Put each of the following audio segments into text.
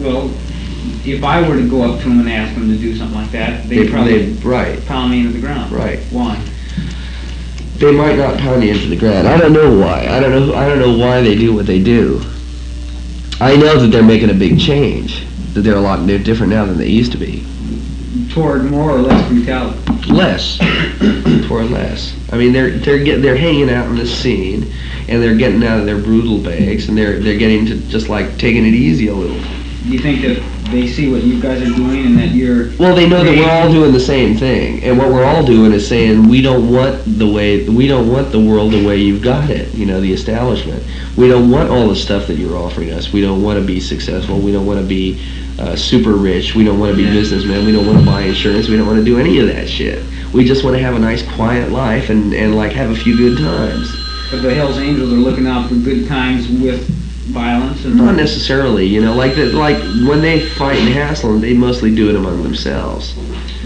Well, if I were to go up to them and ask them to do something like that, they'd probably pound me into the ground. Right. Why? They might not pound you into the ground. I don't know why. I don't know why they do what they do. I know that they're making a big change. That they're different now than they used to be. Toward more or less brutality. Less. Toward less. I mean, they're hanging out in this scene, and they're getting out of their brutal bags, and they're getting to just like taking it easy a little. Do you think that they see what you guys are doing and that you're... Well, they know that we're all doing the same thing, and what we're all doing is saying we don't want the world the way you've got it, the establishment. We don't want all the stuff that you're offering us. We don't want to be successful. We don't want to be super rich. We don't want to be businessmen. We don't want to buy insurance. We don't want to do any of that shit. We just want to have a nice quiet life and like have a few good times. But the Hells Angels are looking out for good times with violence? And not necessarily, like when they fight and hassle, they mostly do it among themselves.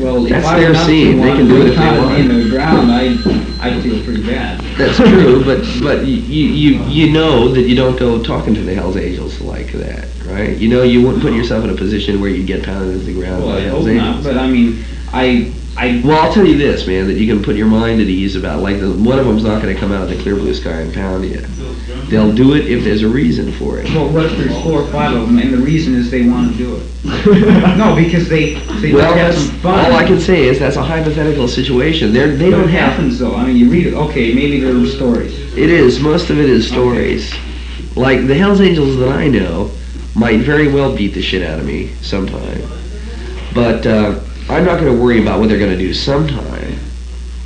Well, that's their scene. They can do it if they want. In the ground, I feel pretty bad. That's true, but you know that you don't go talking to the Hells Angels like that, right? You wouldn't put yourself in a position where you get pounded into the ground by Hells Angels. But I mean, Well, I'll tell you this, man, that you can put your mind at ease about, one of them's not going to come out of the clear blue sky and pound you. They'll do it if there's a reason for it. Well, what if there's 4 or 5 of them, and the reason is they want to do it? No, because they have some fun. All I can say is that's a hypothetical situation. They don't it happens, though. I mean, you read it, okay, maybe there are stories. It is. Most of it is stories. Okay. Like, the Hells Angels that I know might very well beat the shit out of me sometime. But, I'm not going to worry about what they're going to do sometime,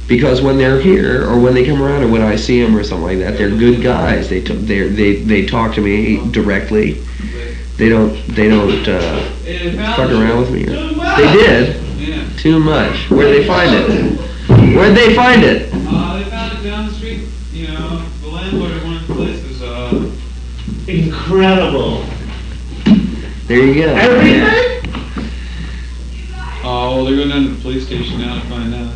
because when they're here or when they come around or when I see them or something like that, they're good guys. They talk to me directly. They don't fuck around with me. They did. Yeah. Too much. Where'd they find it? Where'd they find it? They found it down the street. The landlord at one of the places. Incredible. There you go. Everything? Oh, well, they're going down to the police station now to find out.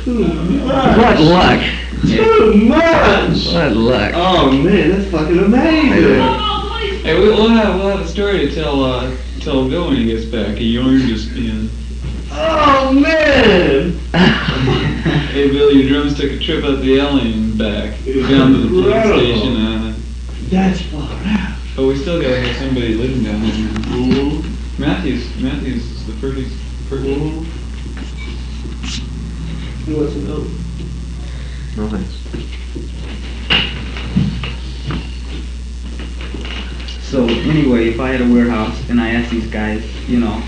Too much. What luck. Too much. What luck. Oh man, that's fucking amazing. Hey, we'll have a story to tell Bill when he gets back. He yarned us in. Oh man. Hey Bill, your drums took a trip up the alley and back down to the police station. That's far out. But we still gotta have somebody living down there. Mm-hmm. Matthews is the prettiest. Mm-hmm. Who wants to know? No thanks. So anyway, if I had a warehouse and I asked these guys, well,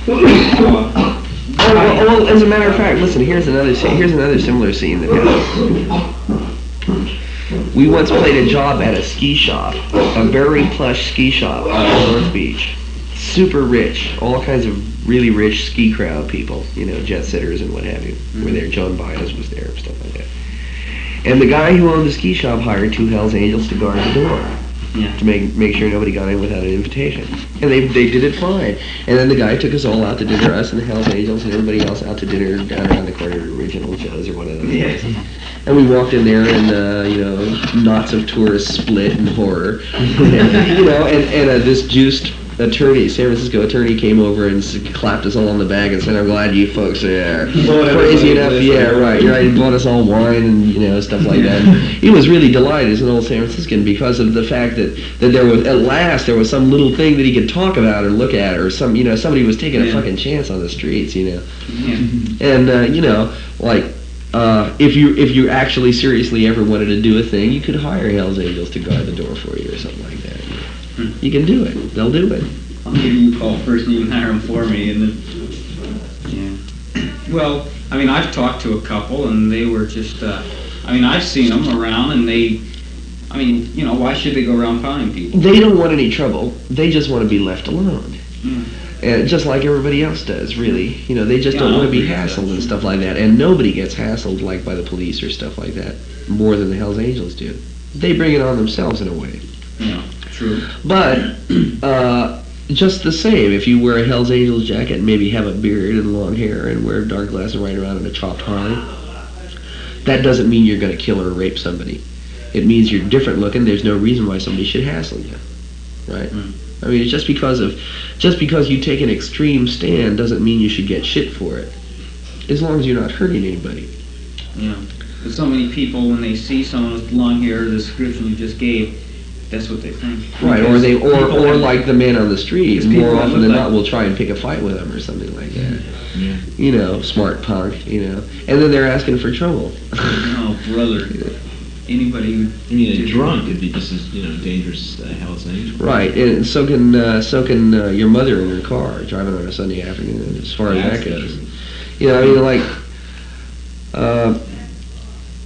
as a matter of fact, listen. Here's another similar scene that happened. We once played a job at a ski shop, a very plush ski shop on North Beach. Super rich, all kinds of really rich ski crowd people, jet setters and what have you, were there. John Baez was there and stuff like that. And the guy who owned the ski shop hired 2 Hells Angels to guard the door, to make sure nobody got in without an invitation. And they did it fine. And then the guy took us all out to dinner, us and the Hells Angels and everybody else out to dinner down around the corner at Original Joe's or one of those places. And we walked in there and, knots of tourists split in horror. and this juiced attorney, San Francisco attorney, came over and clapped us all on the back and said, "I'm glad you folks are there." Crazy enough, yeah, right. He bought us all wine and stuff like that. He was really delighted as an old San Franciscan because of the fact that there was at last there was some little thing that he could talk about or look at, or somebody was taking a fucking chance on the streets, And if you actually seriously ever wanted to do a thing, you could hire Hells Angels to guard the door for you or something like that. You can do it. They'll do it. I'll give you a call first and you can hire them for me. And then, Well, I mean, I've talked to a couple and they were just, I've seen them around and why should they go around pounding people? They don't want any trouble. They just want to be left alone. And just like everybody else does, really. They just don't want to be hassled and stuff like that. And nobody gets hassled by the police or stuff like that more than the Hells Angels do. They bring it on themselves in a way. Yeah. True. But just the same, if you wear a Hells Angels jacket and maybe have a beard and long hair and wear dark glasses and ride around in a chopped Harley, that doesn't mean you're going to kill or rape somebody. It means you're different looking. There's no reason why somebody should hassle you, right? I mean, just because you take an extreme stand doesn't mean you should get shit for it, as long as you're not hurting anybody. Yeah. But so many people, when they see someone with long hair, the description you just gave, that's what they think. Right, or like the man on the street, Because people more often look than like- not will try and pick a fight with him or something like that. Yeah. You know, smart punk, you know. And then they're asking for trouble. Oh, brother. Anybody who... I mean, a drunk could be just as, dangerous as Hell's Angel. Right, and so can your mother in her car driving on a Sunday afternoon, as far as that goes. You know, I mean, like,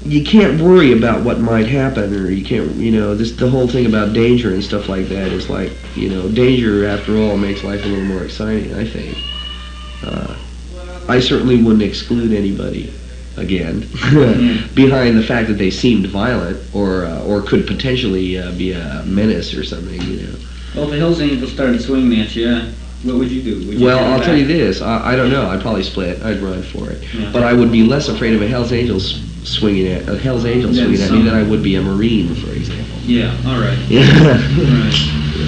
you can't worry about what might happen, or you can't, the whole thing about danger and stuff like that is like, danger, after all, makes life a little more exciting, I think. I certainly wouldn't exclude anybody, again, behind the fact that they seemed violent, or could potentially be a menace or something, Well, if the Hells Angels started swinging at you, what would you do? Would you Well, turn I'll back? tell you this, I don't know, I'd probably split, I'd run for it. Yeah. But I would be less afraid of a Hell's Angel swinging at me than I would be a Marine, for example. Yeah, all right. Yeah. Right.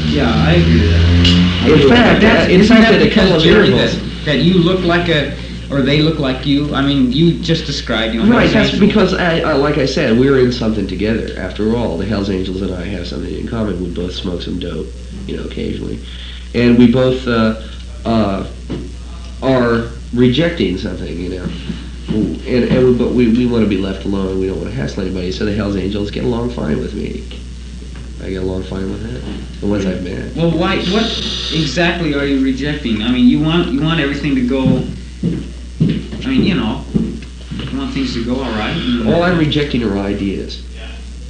Yeah, I agree with that. In fact, Isn't that at a couple because, of Jerry, intervals. that you look like or they look like you? I mean, you just described, Right, Hells that's Angels. because, like I said, we're in something together. After all, the Hells Angels and I have something in common. We both smoke some dope, occasionally. And we both are rejecting something, but we want to be left alone. We don't want to hassle anybody. So the Hells Angels get along fine with me. I get along fine with that. The ones I've met. Well, why? What exactly are you rejecting? I mean, you want everything to go. I mean, you want things to go all right. All I'm rejecting are ideas.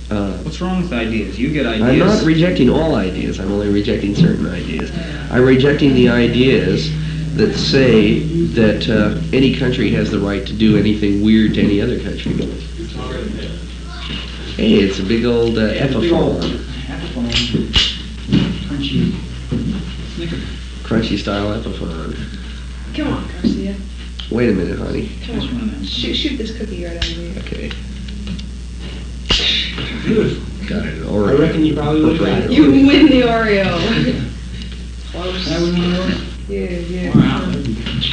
What's wrong with ideas? You get ideas. I'm not rejecting all ideas. I'm only rejecting certain ideas. I'm rejecting the ideas that say that any country has the right to do anything weird to any other country. Hey, it's a big old Epiphone. Crunchy style Epiphone. Come on, Garcia. Wait a minute, honey. Come on. Shoot this cookie right out of me. Okay. Beautiful. Got it. I reckon you probably would have got it. You win the Oreo. That would mean Yeah, yeah. Wow.